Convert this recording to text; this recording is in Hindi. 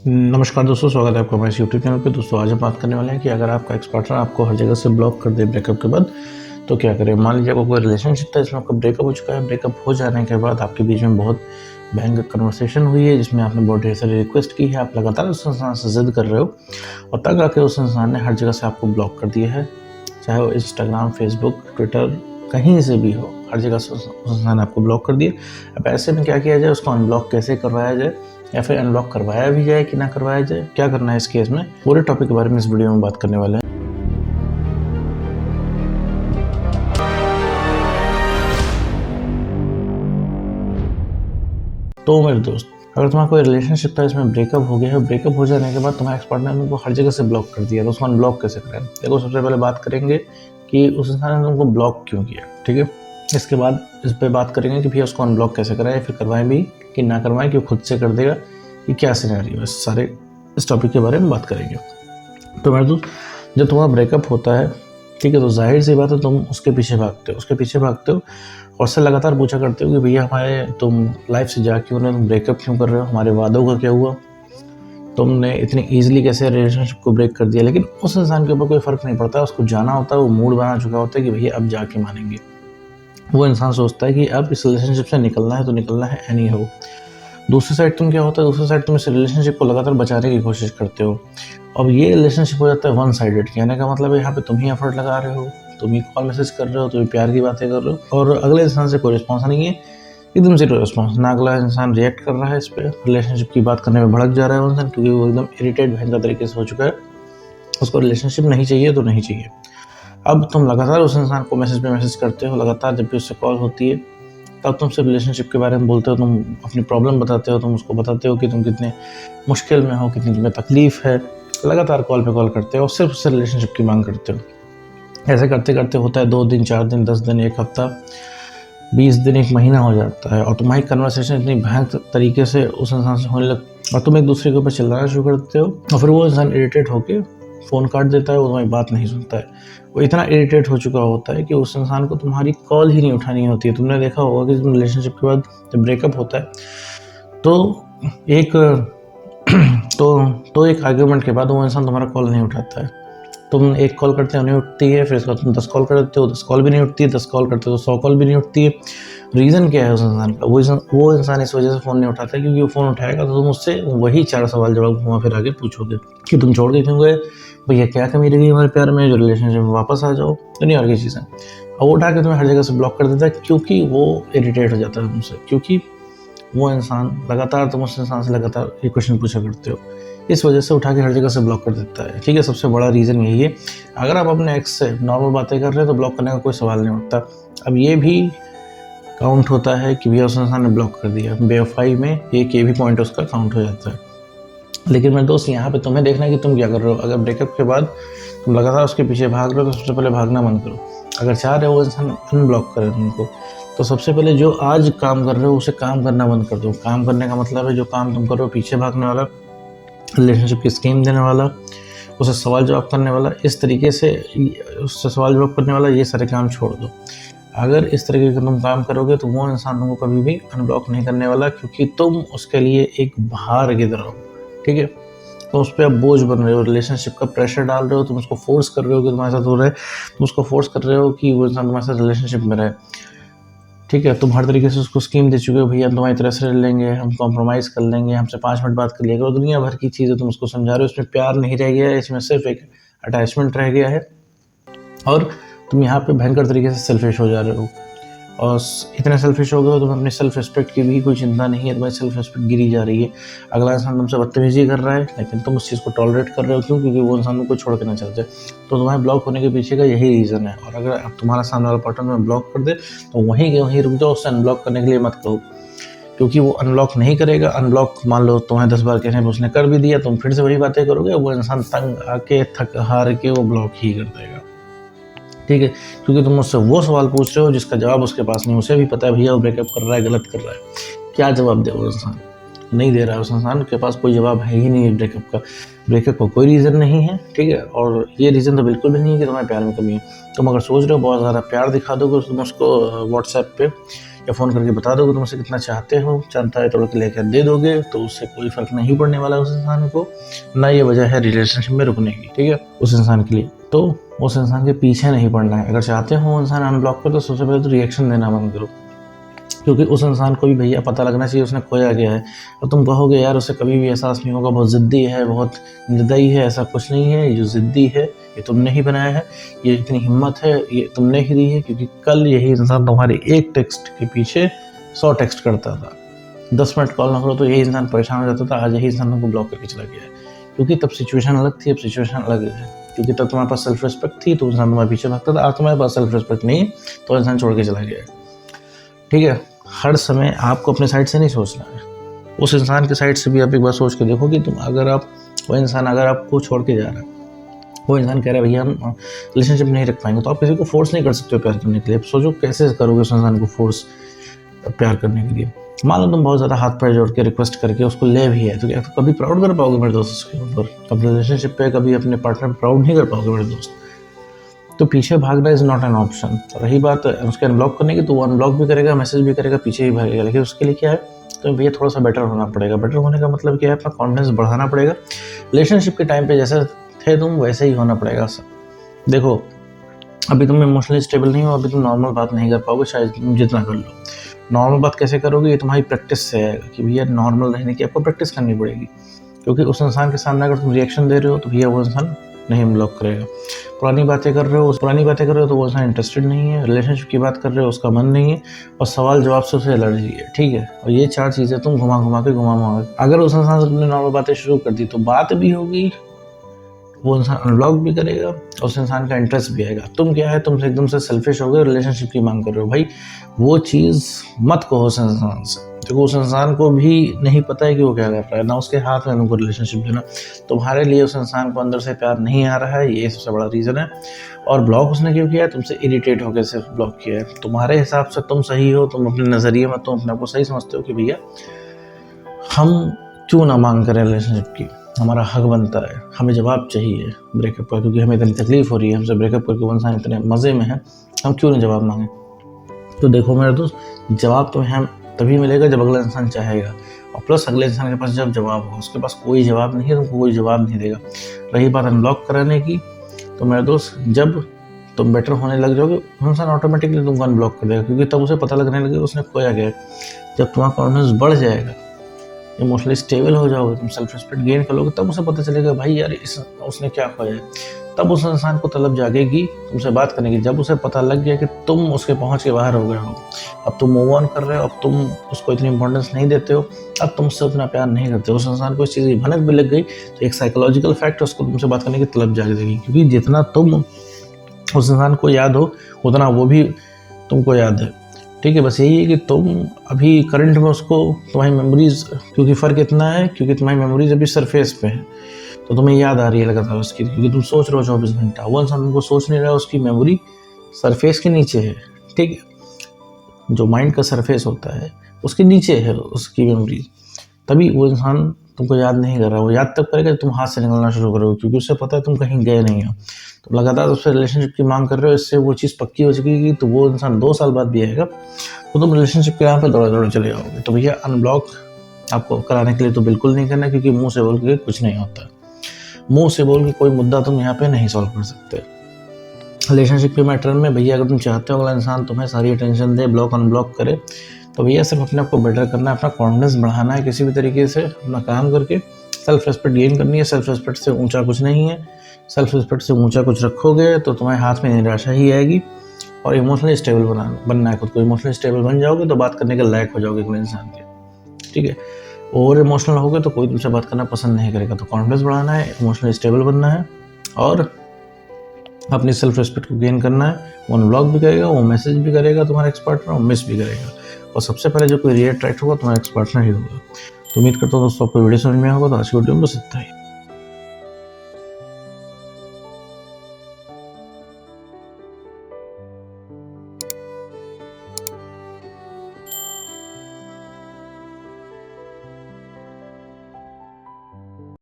नमस्कार दोस्तों, स्वागत है आपका हमारे यूट्यूब चैनल पे। दोस्तों आज हम बात करने वाले हैं कि अगर आपका एक्स पार्टनर आपको हर जगह से ब्लॉक कर दे ब्रेकअप के बाद तो क्या करें। मान लीजिए आपका कोई रिलेशनशिप था, इसमें आपका ब्रेकअप हो चुका है। ब्रेकअप हो जाने के बाद आपके बीच में बहुत भयंकर कन्वर्सेशन हुई है, जिसमें आपने बहुत ढेर सारी रिक्वेस्ट की है, आप लगातार उस इंसान से जिद कर रहे हो और तब आके उस इंसान ने हर जगह से आपको ब्लॉक कर दिया है। चाहे वो इंस्टाग्राम, फेसबुक, ट्विटर, कहीं से भी हो, हर जगह से उस इंसान ने आपको ब्लॉक कर दिया। अब ऐसे में क्या किया जाए, उसको अनब्लॉक कैसे करवाया जाए या फिर अनब्लॉक करवाया भी जाए कि ना करवाया जाए, क्या करना है इस केस में, पूरे टॉपिक के बारे में इस वीडियो में बात करने वाले हैं। तो मेरे दोस्त, अगर तुम्हारा कोई रिलेशनशिप था, इसमें ब्रेकअप हो गया है, ब्रेकअप हो जाने के बाद तुम्हारे एक्स पार्टनर ने तुमको हर जगह से ब्लॉक कर दिया, तो उसको अनब्लॉक कैसे करें। देखो, सबसे पहले बात करेंगे कि उस इंसान ने तुमको ब्लॉक क्यों किया, ठीक है। इसके बाद इस पर बात करेंगे कि भैया उसको अनब्लॉक कैसे कराएं, फिर करवाएं भी कि ना करवाएं, कि खुद से कर देगा, कि क्या सिनेरियो है। सारे इस टॉपिक के बारे में बात करेंगे। तो मेरे दोस्त, जब तुम्हारा ब्रेकअप होता है, ठीक है, तो जाहिर सी बात है तुम उसके पीछे भागते हो और उससे लगातार पूछा करते हो कि भैया हमारे तुम लाइफ से जा क्यों रहे हो, तुम ब्रेकअप क्यों कर रहे हो, हमारे वादों का क्या हुआ, तुमने इतनी ईजिली कैसे रिलेशनशिप को ब्रेक कर दिया। लेकिन उस इंसान के ऊपर कोई फ़र्क नहीं पड़ता, उसको जाना होता है, वो मूड बना चुका होता है कि भैया अब जाके मानेंगे। वो इंसान सोचता है कि अब इस रिलेशनशिप से निकलना है तो निकलना है एनी हाउ। दूसरी साइड तुम क्या होता है, दूसरी साइड तुम इस रिलेशनशिप को लगातार बचाने की कोशिश करते हो। अब ये रिलेशनशिप हो जाता है वन साइडेड। कहने का मतलब है यहाँ पे तुम ही एफर्ट लगा रहे हो, तुम ही कॉल मैसेज कर रहे हो, तुम ही प्यार की बातें कर रहे हो और अगले इंसान से कोई रिस्पॉन्स नहीं है, एकदम जीरो रिस्पॉन्स। ना अगला इंसान रिएक्ट कर रहा है इस पर, रिलेशनशिप की बात करने में भड़क जा रहा है वो इंसान, क्योंकि वो एकदम इरिटेट भयंकर तरीके से हो चुका है। उसको रिलेशनशिप नहीं चाहिए तो नहीं चाहिए। अब तुम लगातार उस इंसान को मैसेज पे मैसेज करते हो, लगातार जब भी उससे कॉल होती है तब तुम सिर्फ रिलेशनशिप के बारे में बोलते हो, तुम अपनी प्रॉब्लम बताते हो, तुम उसको बताते हो कि तुम कितने मुश्किल में हो, कितनी तुम्हें तकलीफ़ है। लगातार कॉल पे कॉल करते हो और सिर्फ उससे रिलेशनशिप की मांग करते हो। ऐसे करते करते होता है 2 दिन, 4 दिन, 10 दिन, 1 हफ्ता, 20 दिन, 1 महीना हो जाता है और तुम्हारी कन्वर्सेशन इतनी भयंकर तरीके से उस इंसान से होने लग और तुम एक दूसरे के ऊपर चिल्लाना शुरू करते हो और फिर वो इंसान इरिटेट होकर फ़ोन काट देता है, वो तुम्हारी बात नहीं सुनता है। वो इतना इरिटेट हो चुका होता है कि उस इंसान को तुम्हारी कॉल ही नहीं उठानी होती है। तुमने देखा होगा कि रिलेशनशिप के बाद जब ब्रेकअप होता है तो एक तो एक आर्ग्यूमेंट के बाद वो इंसान तुम्हारा कॉल नहीं उठाता है। तुम एक कॉल करते हो, नहीं उठती है, फिर इसके बाद तुम 10 कॉल करते हो, 10 कॉल भी नहीं उठती है, 10 कॉल करते हो तो 100 कॉल भी नहीं उठती है। रीज़न क्या है उस इंसान का? वो इंसान इस वजह से फ़ोन नहीं उठाता है क्योंकि वो फ़ोन उठाएगा तो तुम उससे वही 4 सवाल जवाब घुमा फिरा के पूछोगे कि तुम छोड़ के क्यों गए, भैया क्या कमी रही हमारे प्यार में, जो रिलेशनशिप में वापस आ जाओ, दुनिया भर की चीज़ें। और वो उठा के तुम्हें हर जगह से ब्लॉक कर देता है क्योंकि वो इरिटेट हो जाता है तुमसे, क्योंकि वो इंसान लगातार, तुम उस इंसान से लगातार ये क्वेश्चन पूछा करते हो, इस वजह से उठा के हर जगह से ब्लॉक कर देता है। ठीक है, सबसे बड़ा रीज़न यही है। अगर आप अपने एक्स से नॉर्मल बातें कर रहे हो तो ब्लॉक करने का कोई सवाल नहीं उठता। अब ये भी काउंट होता है कि भैया उस इंसान ने ब्लॉक कर दिया, बेवफाई में एक ये भी पॉइंट उसका काउंट हो जाता है। लेकिन मेरे दोस्त, यहाँ पे तुम्हें देखना है कि तुम क्या कर रहे हो। अगर ब्रेकअप के बाद तुम लगातार उसके पीछे भाग रहे हो तो सबसे पहले भागना बंद करो। अगर चाह रहे हो वो इंसान अनब्लॉक करे तुमको, तो सबसे पहले जो आज काम कर रहे हो उसे काम करना बंद कर दो। काम करने का मतलब है जो काम तुम कर रहे हो, पीछे भागने वाला, रिलेशनशिप की स्कीम देने वाला, उसे सवाल जवाब करने वाला, इस तरीके से उससे सवाल जवाब करने वाला, ये सारे काम छोड़ दो। अगर इस तरीके का तुम काम करोगे तो वो इंसान तुमको कभी भी अनब्लॉक नहीं करने वाला, क्योंकि तुम उसके लिए एक भार की तरह हो। ठीक है, तो उस पर आप बोझ बन रहे हो, रिलेशनशिप का प्रेशर डाल रहे हो, तुम उसको फोर्स कर रहे हो कि तुम्हारे साथ हो रहा है, तुम उसको फोर्स कर रहे हो कि वो इंसान तुम्हारे साथ रिलेशनशिप में रहे। ठीक है, तुम हर तरीके से उसको स्कीम दे चुके हो, भैया हम तुम्हारी तरह से रह लेंगे, हम कॉम्प्रोमाइज़ कर लेंगे, हमसे 5 मिनट बात कर लिया करो, दुनिया भर की चीज़ें तुम उसको समझा रहे हो। इसमें प्यार नहीं रह गया है, इसमें सिर्फ एक अटैचमेंट रह गया है और तुम यहाँ पे भयंकर तरीके से सेल्फिश हो जा रहे हो। और इतने सेल्फिश हो गए हो, तुम्हें अपनी सेल्फ रिस्पेक्ट की भी कोई चिंता नहीं है, तुम्हारी सेल्फ रिस्पेक्ट गिरी जा रही है। अगला इंसान तुमसे बदतमीजी कर रहा है लेकिन तुम उस चीज़ को टॉलरेट कर रहे हो, क्यों? क्योंकि वो इंसान तुमको छोड़ के ना चल जाए। तो तुम्हारे ब्लॉक होने के पीछे का यही रीज़न है। और अगर अब तुम्हारा सामने वाला पार्टनर में ब्लॉक कर दे तो वहीं के वहीं रुक जाओ, उससे अनब्लॉक करने के लिए मत कहो, क्योंकि वो अनब्लॉक नहीं करेगा। अनब्लॉक मान लो तुम्हें 10 बार कहने पर उसने कर भी दिया, तुम फिर से वही बातें करोगे, वो इंसान तंग आके थक हार के वो ब्लॉक ही कर देगा। ठीक है, क्योंकि तुम मुझसे वो सवाल पूछ रहे हो जिसका जवाब उसके पास नहीं। उसे भी पता है भैया वो ब्रेकअप कर रहा है, गलत कर रहा है, क्या जवाब दे वो इंसान? नहीं दे रहा है, उस इंसान के पास कोई जवाब है ही नहीं ब्रेकअप का। ब्रेकअप का कोई रीज़न नहीं है। ठीक है, और ये रीज़न तो बिल्कुल भी नहीं है कि तुम्हारे प्यार में कमी है। तुम अगर सोच रहे हो बहुत ज़्यादा प्यार दिखा दोगे तुम उसको व्हाट्सएप पे या फ़ोन करके बता दोगे तुम उसे कितना चाहते हो, चाहता है तोड़ के लेकर दे दोगे, तो उससे कोई फ़र्क नहीं पड़ने वाला उस इंसान को, ना ये वजह है रिलेशनशिप में रुकने की, ठीक है, उस इंसान के लिए। तो उस इंसान के पीछे नहीं पड़ना है। अगर चाहते हो इंसान अनब्लॉक कर, तो सबसे पहले तो रिएक्शन देना बंद करो, क्योंकि उस इंसान को भी भैया पता लगना चाहिए उसने खोया गया है। और तुम कहोगे यार उसे कभी भी एहसास नहीं होगा, बहुत ज़िद्दी है, बहुत निर्दयी है, ऐसा कुछ नहीं है। ये जो ज़िद्दी है ये तुमने ही बनाया है, ये इतनी हिम्मत है ये तुमने ही दी है, क्योंकि कल यही इंसान तुम्हारे एक टेक्स्ट के पीछे 100 टेक्स्ट करता था। 10 मिनट कॉल ना करो तो यही इंसान परेशान हो जाता था, आज यही इंसान को ब्लॉक करके चला गया है। क्योंकि तब सिचुएशन अलग थी, अब सिचुएशन अलग है। क्योंकि तब तुम्हारे पास सेल्फ रिस्पेक्ट थी तो इंसान तुम्हारे पीछे भागता था, आज तुम्हारे पास सेल्फ रिस्पेक्ट नहीं है तो इंसान छोड़ के चला गया है, ठीक है। हर समय आपको अपने साइड से नहीं सोचना है, उस इंसान के साइड से भी आप एक बार सोच के देखो कि तुम अगर आप वो इंसान अगर आपको छोड़ के जा रहा है, वो इंसान कह रहा है भैया हम रिलेशनशिप नहीं रख पाएंगे, तो आप किसी को फोर्स नहीं कर सकते हो प्यार करने के लिए। सोचो कैसे करोगे उस इंसान को फोर्स प्यार करने के लिए। मान लो तुम बहुत ज़्यादा हाथ पैर जोड़ के रिक्वेस्ट करके उसको ले भी है, तो क्या कभी प्राउड कर पाओगे मेरे दोस्त उसके ऊपर? अपने रिलेशनशिप पे कभी अपने पार्टनर प्राउड नहीं कर पाओगे मेरे दोस्त। तो पीछे भागना इज़ नॉट एन ऑप्शन। रही बात उसके अनब्लॉक करने की, तो वो अनब्लॉक भी करेगा, मैसेज भी करेगा, पीछे भी भागेगा, लेकिन उसके लिए क्या है, तो भैया थोड़ा सा बेटर होना पड़ेगा। बेटर होने का मतलब क्या है, अपना कॉन्फिडेंस बढ़ाना पड़ेगा। रिलेशनशिप के टाइम पे जैसे थे तुम वैसे ही होना पड़ेगा सब। देखो अभी तुम इमोशनली स्टेबल नहीं हो, अभी तुम नॉर्मल बात नहीं कर पाओगे, शायद तुम जितना कर लो। नॉर्मल बात कैसे करोगे, ये तुम्हारी प्रैक्टिस से आएगा कि भैया नॉर्मल रहने की आपको प्रैक्टिस करनी पड़ेगी। क्योंकि उस इंसान के सामने अगर तुम रिएक्शन दे रहे हो तो भैया वो इंसान नहीं ब्लॉक करेगा। पुरानी बातें कर रहे हो तो वो इंसान इंटरेस्टेड नहीं है। रिलेशनशिप की बात कर रहे हो उसका मन नहीं है, और सवाल जवाब से उसे एलर्जी है, ठीक है। और ये 4 चीज़ें तुम घुमा घुमा के अगर उस इंसान से तुमने नॉर्मल बातें शुरू कर दी तो बात भी होगी, वो इंसान अनब्लॉक भी करेगा, उस इंसान का इंटरेस्ट भी आएगा। तुम क्या है, तुमसे एकदम से सेल्फिश हो गए, रिलेशनशिप की मांग कर रहे हो। भाई वो चीज़ मत कहो उस इंसान से, क्योंकि उस इंसान को भी नहीं पता है कि वो क्या कर रहा है, ना उसके हाथ में तुमको रिलेशनशिप देना। तुम्हारे लिए उस इंसान को अंदर से प्यार नहीं आ रहा है, ये सबसे बड़ा रीज़न है। और ब्लॉक उसने क्यों किया है, तुमसे इरिटेट होकर सिर्फ ब्लॉक किया है। तुम्हारे हिसाब से तुम सही हो, तुम अपने नज़रिए में तुम अपने आप को सही समझते हो कि भैया हम क्यों ना मांग करें रिलेशनशिप की, हमारा हक बनता है, हमें जवाब चाहिए ब्रेकअप का, क्योंकि हमें इतनी तकलीफ़ हो रही है, हमसे ब्रेकअप करके वो इंसान इतने मज़े में है, हम क्यों नहीं जवाब मांगें। तो देखो मेरे दोस्त, जवाब तो हम तभी मिलेगा जब अगला इंसान चाहेगा, और प्लस अगले इंसान के पास जब जवाब हो। उसके पास कोई जवाब नहीं है, तुमको कोई जवाब नहीं देगा। रही बात अनब्लॉक कराने की, तो मेरे दोस्त जब तुम बेटर होने लग जाओगे, वो इंसान ऑटोमेटिकली तुमको अनब्लॉक कर देगा, क्योंकि तब उसे पता लगने लगेगा उसने खोया गया। जब तुम्हारा कॉन्फिडेंस बढ़ जाएगा, इमोशनली स्टेबल हो जाओगे, तुम सेल्फ रिस्पेक्ट गेन कर लोगे, तब उसे पता चलेगा भाई यार उसने क्या खोया है। तब उस इंसान को तलब जागेगी तुमसे बात करने की, जब उसे पता लग गया कि तुम उसके पहुंच के बाहर हो गए हो, अब तुम मूव ऑन कर रहे हो, अब तुम उसको इतनी इंपॉर्टेंस नहीं देते हो, अब तुमसे उतना प्यार नहीं करते हो। उस इंसान को इस चीज़ की भनक भी लग गई तो एक साइकोलॉजिकल फैक्ट उसको तुमसे बात करने की तलब जाग जाएगी, क्योंकि जितना तुम उस इंसान को याद हो उतना वो भी तुमको याद है, ठीक है। बस यही है कि तुम अभी करंट में उसको, तुम्हारी मेमोरीज, क्योंकि फ़र्क इतना है क्योंकि तुम्हारी मेमोरीज अभी सरफेस पे है, तो तुम्हें याद आ रही है लगातार उसकी, क्योंकि तुम सोच रहे हो 24 घंटा। वो इंसान तुमको सोच नहीं रहा, उसकी मेमोरी सरफेस के नीचे है, ठीक है। जो माइंड का सरफेस होता है उसके नीचे है उसकी मेमोरी, तभी वो इंसान तुमको याद नहीं कर रहा। वो याद तब करेगा जब तुम हाथ से निकलना शुरू करोगे, क्योंकि उसे पता है तुम कहीं गए नहीं हो। तो लगातार उससे रिलेशनशिप की मांग कर रहे हो, इससे वो चीज़ पक्की हो चुकी तो वो इंसान 2 साल बाद भी आएगा, तो तुम रिलेशनशिप के यहाँ पे दौड़े चले जाओगे। तो भैया अनब्लॉक आपको कराने के लिए तो बिल्कुल नहीं करना, क्योंकि मुंह से बोल के कुछ नहीं होता। मुंह से बोल के कोई मुद्दा तुम यहाँ पे नहीं सॉल्व कर सकते। रिलेशनशिप के मैटर में भैया अगर तुम चाहते हो अगला इंसान तुम्हें सारी अटेंशन दे, ब्लॉक अनब्लॉक करे, तो भैया सिर्फ अपने आप को बेटर करना है, अपना कॉन्फिडेंस बढ़ाना है किसी भी तरीके से, अपना काम करके सेल्फ रिस्पेक्ट गेन करनी है। सेल्फ रिस्पेक्ट से ऊंचा कुछ नहीं है, सेल्फ रिस्पेक्ट से ऊंचा कुछ रखोगे तो तुम्हारे हाथ में निराशा ही आएगी। और इमोशनली स्टेबल बनना है खुद को। इमोशनली स्टेबल बन जाओगे तो बात करने के लायक हो जाओगे कोई इंसान के, ठीक है। ओवर इमोशनल हो गए तो कोई तुमसे बात करना पसंद नहीं करेगा। तो कॉन्फिडेंस बढ़ाना है, इमोशनली स्टेबल बनना है, और अपनी सेल्फ रिस्पेक्ट को गेन करना है। वो अनब्लॉक भी करेगा, वो मैसेज भी करेगा तुम्हारा एक्स पार्टनर, और मिस भी करेगा। और सबसे पहले जो कोई रिएक्ट होगा तुम्हारा एक्स पार्टनर ही होगा। तो उम्मीद करता हूँ दोस्तों आपको वीडियो समझ में होगा। तो आज की वीडियो में बस इतना ही।